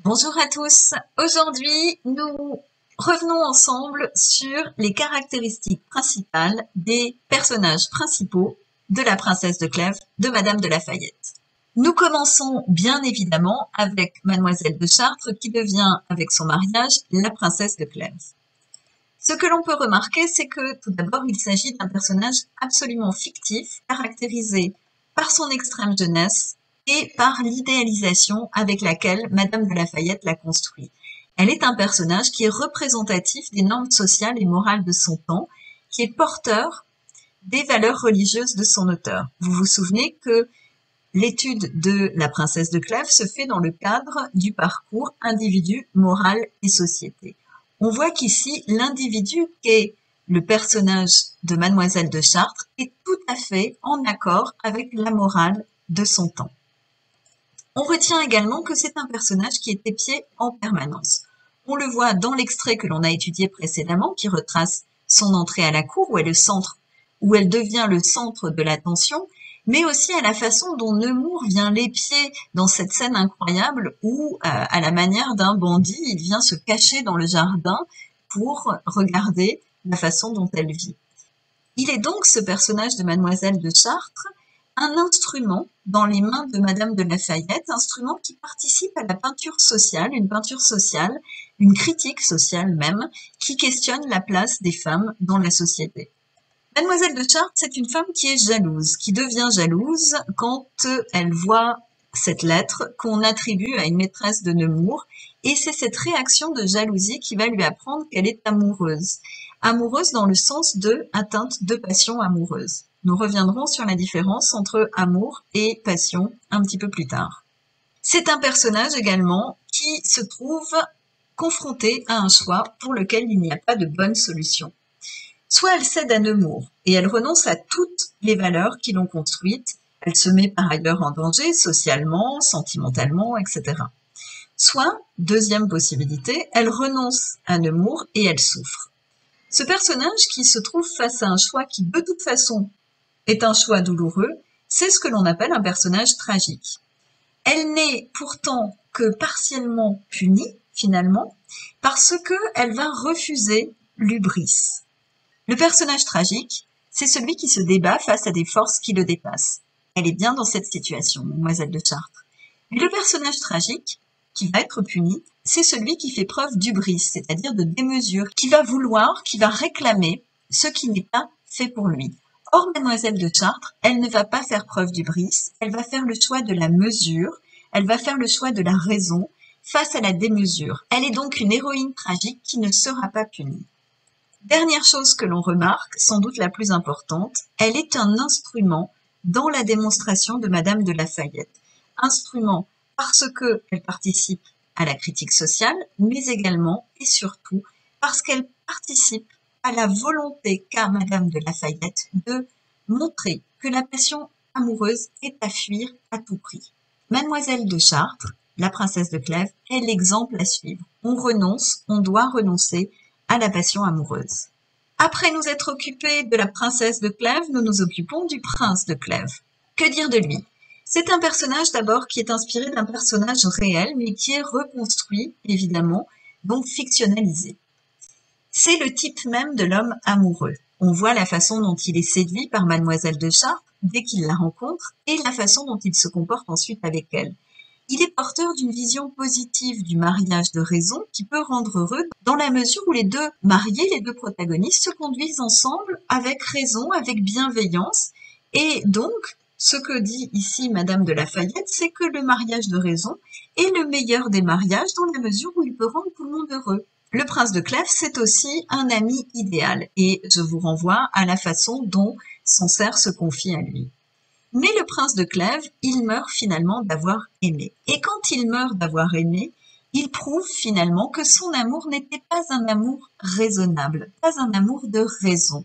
Bonjour à tous. Aujourd'hui, nous revenons ensemble sur les caractéristiques principales des personnages principaux de la princesse de Clèves de Madame de Lafayette. Nous commençons bien évidemment avec Mademoiselle de Chartres qui devient, avec son mariage, la princesse de Clèves. Ce que l'on peut remarquer, c'est que tout d'abord, il s'agit d'un personnage absolument fictif, caractérisé par son extrême jeunesse et par l'idéalisation avec laquelle Madame de Lafayette l'a construit. Elle est un personnage qui est représentatif des normes sociales et morales de son temps, qui est porteur des valeurs religieuses de son auteur. Vous vous souvenez que l'étude de la princesse de Clèves se fait dans le cadre du parcours individu, moral et société. On voit qu'ici, l'individu qu'est le personnage de Mademoiselle de Chartres est tout à fait en accord avec la morale de son temps. On retient également que c'est un personnage qui est épié en permanence. On le voit dans l'extrait que l'on a étudié précédemment, qui retrace son entrée à la cour, où elle devient le centre de l'attention, mais aussi à la façon dont Nemours vient l'épier dans cette scène incroyable où, à la manière d'un bandit, il vient se cacher dans le jardin pour regarder la façon dont elle vit. Il est donc, ce personnage de Mademoiselle de Chartres, un instrument dans les mains de Madame de Lafayette, instrument qui participe à la peinture sociale, une critique sociale même, qui questionne la place des femmes dans la société. Mademoiselle de Chartres, c'est une femme qui est jalouse, qui devient jalouse quand elle voit cette lettre qu'on attribue à une maîtresse de Nemours, et c'est cette réaction de jalousie qui va lui apprendre qu'elle est amoureuse. Amoureuse dans le sens de atteinte de passion amoureuse. Nous reviendrons sur la différence entre amour et passion un petit peu plus tard. C'est un personnage également qui se trouve confronté à un choix pour lequel il n'y a pas de bonne solution. Soit elle cède à Nemours et elle renonce à toutes les valeurs qui l'ont construite, elle se met par ailleurs en danger socialement, sentimentalement, etc. Soit, deuxième possibilité, elle renonce à Nemours et elle souffre. Ce personnage qui se trouve face à un choix qui de toute façon est un choix douloureux, c'est ce que l'on appelle un personnage tragique. Elle n'est pourtant que partiellement punie, finalement, parce qu'elle va refuser l'hubris. Le personnage tragique, c'est celui qui se débat face à des forces qui le dépassent. Elle est bien dans cette situation, Mademoiselle de Chartres. Mais le personnage tragique, qui va être puni, c'est celui qui fait preuve d'hubris, c'est-à-dire de démesure, qui va vouloir, qui va réclamer ce qui n'est pas fait pour lui. Or, Mademoiselle de Chartres, elle ne va pas faire preuve d'hubris, elle va faire le choix de la mesure, elle va faire le choix de la raison face à la démesure. Elle est donc une héroïne tragique qui ne sera pas punie. Dernière chose que l'on remarque, sans doute la plus importante, elle est un instrument dans la démonstration de Madame de Lafayette. Instrument parce qu'elle participe à la critique sociale, mais également et surtout parce qu'elle participe à la volonté qu'a Madame de Lafayette de montrer que la passion amoureuse est à fuir à tout prix. Mademoiselle de Chartres, la princesse de Clèves, est l'exemple à suivre. On renonce, on doit renoncer à la passion amoureuse. Après nous être occupés de la princesse de Clèves, nous nous occupons du prince de Clèves. Que dire de lui? C'est un personnage d'abord qui est inspiré d'un personnage réel, mais qui est reconstruit, évidemment, donc fictionnalisé. C'est le type même de l'homme amoureux. On voit la façon dont il est séduit par Mademoiselle de Chartres dès qu'il la rencontre et la façon dont il se comporte ensuite avec elle. Il est porteur d'une vision positive du mariage de raison qui peut rendre heureux dans la mesure où les deux mariés, les deux protagonistes se conduisent ensemble avec raison, avec bienveillance. Et donc, ce que dit ici Madame de Lafayette, c'est que le mariage de raison est le meilleur des mariages dans la mesure où il peut rendre tout le monde heureux. Le prince de Clèves, c'est aussi un ami idéal et je vous renvoie à la façon dont Sancerre se confie à lui. Mais le prince de Clèves, il meurt finalement d'avoir aimé. Et quand il meurt d'avoir aimé, il prouve finalement que son amour n'était pas un amour raisonnable, pas un amour de raison.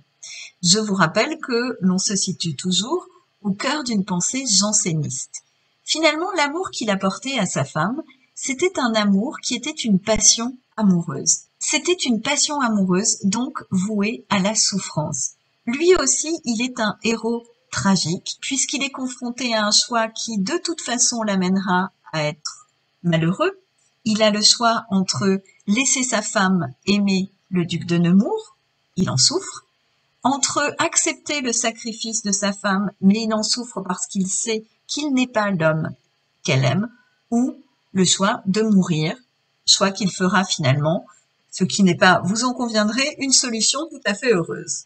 Je vous rappelle que l'on se situe toujours au cœur d'une pensée janséniste. Finalement, l'amour qu'il apportait à sa femme, c'était un amour qui était une passion amoureuse. C'était une passion amoureuse, donc vouée à la souffrance. Lui aussi, il est un héros tragique, puisqu'il est confronté à un choix qui, de toute façon, l'amènera à être malheureux, il a le choix entre laisser sa femme aimer le duc de Nemours, il en souffre, entre accepter le sacrifice de sa femme, mais il en souffre parce qu'il sait qu'il n'est pas l'homme qu'elle aime, ou le choix de mourir, choix qu'il fera finalement, ce qui n'est pas, vous en conviendrez, une solution tout à fait heureuse.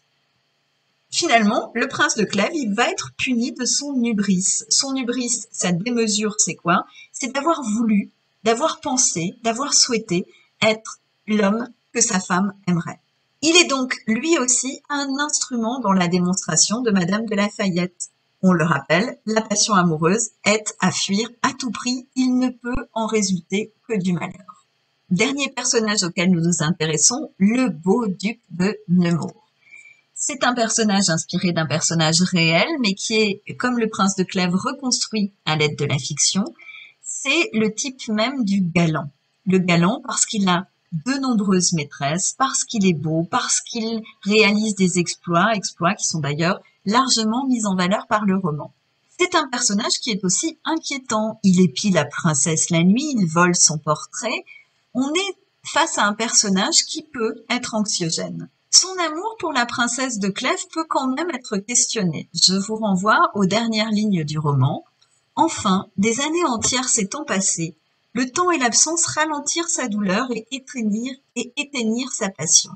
Finalement, le prince de Clèves, il va être puni de son hubris. Son hubris, sa démesure, c'est quoi? C'est d'avoir voulu, d'avoir pensé, d'avoir souhaité être l'homme que sa femme aimerait. Il est donc, lui aussi, un instrument dans la démonstration de Madame de Lafayette. On le rappelle, la passion amoureuse est à fuir à tout prix, il ne peut en résulter que du malheur. Dernier personnage auquel nous nous intéressons, le beau duc de Nemours. C'est un personnage inspiré d'un personnage réel, mais qui est, comme le prince de Clèves, reconstruit à l'aide de la fiction. C'est le type même du galant. Le galant parce qu'il a de nombreuses maîtresses, parce qu'il est beau, parce qu'il réalise des exploits qui sont d'ailleurs largement mis en valeur par le roman. C'est un personnage qui est aussi inquiétant. Il épie la princesse la nuit, il vole son portrait. On est face à un personnage qui peut être anxiogène. Son amour pour la princesse de Clèves peut quand même être questionné. Je vous renvoie aux dernières lignes du roman. Enfin, des années entières s'étant passées, le temps et l'absence ralentirent sa douleur et éteignirent sa passion.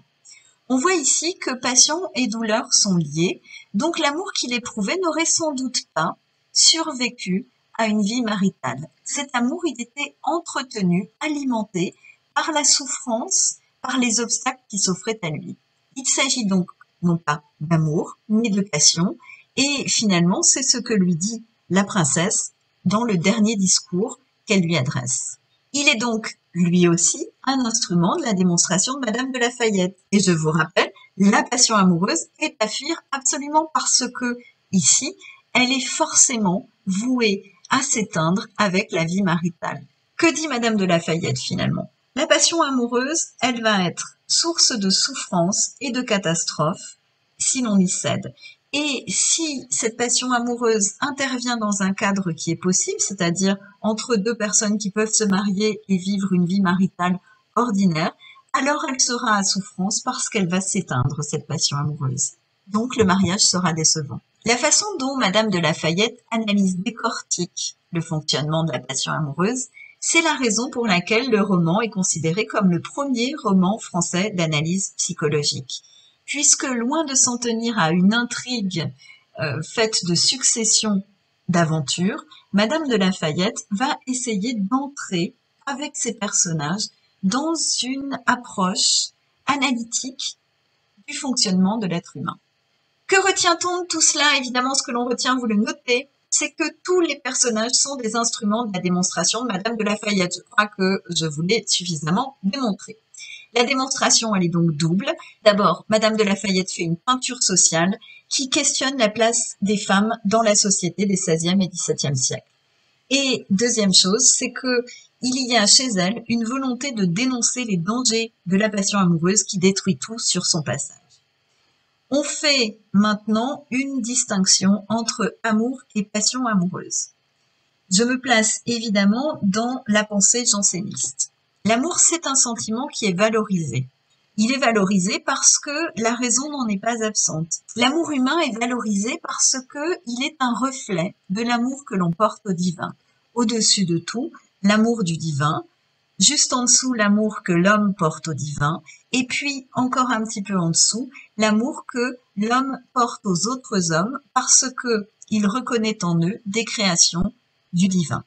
On voit ici que passion et douleur sont liées, donc l'amour qu'il éprouvait n'aurait sans doute pas survécu à une vie maritale. Cet amour, il était entretenu, alimenté par la souffrance, par les obstacles qui s'offraient à lui. Il s'agit donc non pas d'amour, mais de passion, et finalement c'est ce que lui dit la princesse dans le dernier discours qu'elle lui adresse. Il est donc lui aussi un instrument de la démonstration de Madame de Lafayette. Et je vous rappelle, la passion amoureuse est à fuir absolument parce que ici, elle est forcément vouée à s'éteindre avec la vie maritale. Que dit Madame de Lafayette finalement? La passion amoureuse, elle va être source de souffrance et de catastrophe si l'on y cède. Et si cette passion amoureuse intervient dans un cadre qui est possible, c'est-à-dire entre deux personnes qui peuvent se marier et vivre une vie maritale ordinaire, alors elle sera à souffrance parce qu'elle va s'éteindre, cette passion amoureuse. Donc le mariage sera décevant. La façon dont Madame de Lafayette analyse, décortique le fonctionnement de la passion amoureuse, c'est la raison pour laquelle le roman est considéré comme le premier roman français d'analyse psychologique. Puisque loin de s'en tenir à une intrigue faite de succession d'aventures, Madame de Lafayette va essayer d'entrer avec ses personnages dans une approche analytique du fonctionnement de l'être humain. Que retient-on de tout cela? Évidemment, ce que l'on retient, vous le notez, c'est que tous les personnages sont des instruments de la démonstration de Madame de Lafayette. Je crois que je vous l'ai suffisamment démontré. La démonstration, elle est donc double. D'abord, Madame de Lafayette fait une peinture sociale qui questionne la place des femmes dans la société des XVIe et XVIIe siècles. Et deuxième chose, c'est que il y a chez elle une volonté de dénoncer les dangers de la passion amoureuse qui détruit tout sur son passage. On fait maintenant une distinction entre amour et passion amoureuse. Je me place évidemment dans la pensée janséniste. L'amour, c'est un sentiment qui est valorisé. Il est valorisé parce que la raison n'en est pas absente. L'amour humain est valorisé parce que il est un reflet de l'amour que l'on porte au divin. Au-dessus de tout, l'amour du divin, juste en dessous, l'amour que l'homme porte au divin, et puis encore un petit peu en dessous, l'amour que l'homme porte aux autres hommes parce que il reconnaît en eux des créations du divin.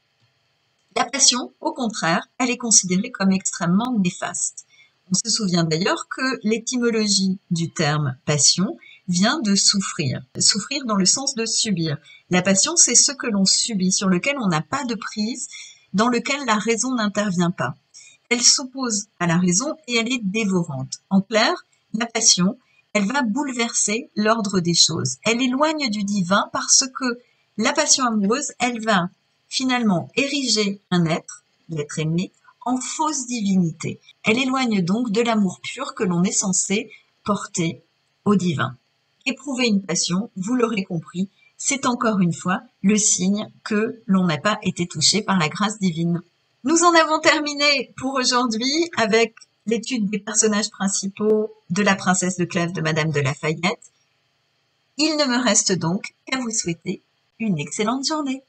La passion, au contraire, elle est considérée comme extrêmement néfaste. On se souvient d'ailleurs que l'étymologie du terme passion vient de souffrir. Souffrir dans le sens de subir. La passion, c'est ce que l'on subit, sur lequel on n'a pas de prise, dans lequel la raison n'intervient pas. Elle s'oppose à la raison et elle est dévorante. En clair, la passion, elle va bouleverser l'ordre des choses. Elle éloigne du divin parce que la passion amoureuse, elle va finalement ériger un être, l'être aimé, en fausse divinité. Elle éloigne donc de l'amour pur que l'on est censé porter au divin. Éprouver une passion, vous l'aurez compris, c'est encore une fois le signe que l'on n'a pas été touché par la grâce divine. Nous en avons terminé pour aujourd'hui avec l'étude des personnages principaux de La Princesse de Clèves de Madame de Lafayette. Il ne me reste donc qu'à vous souhaiter une excellente journée.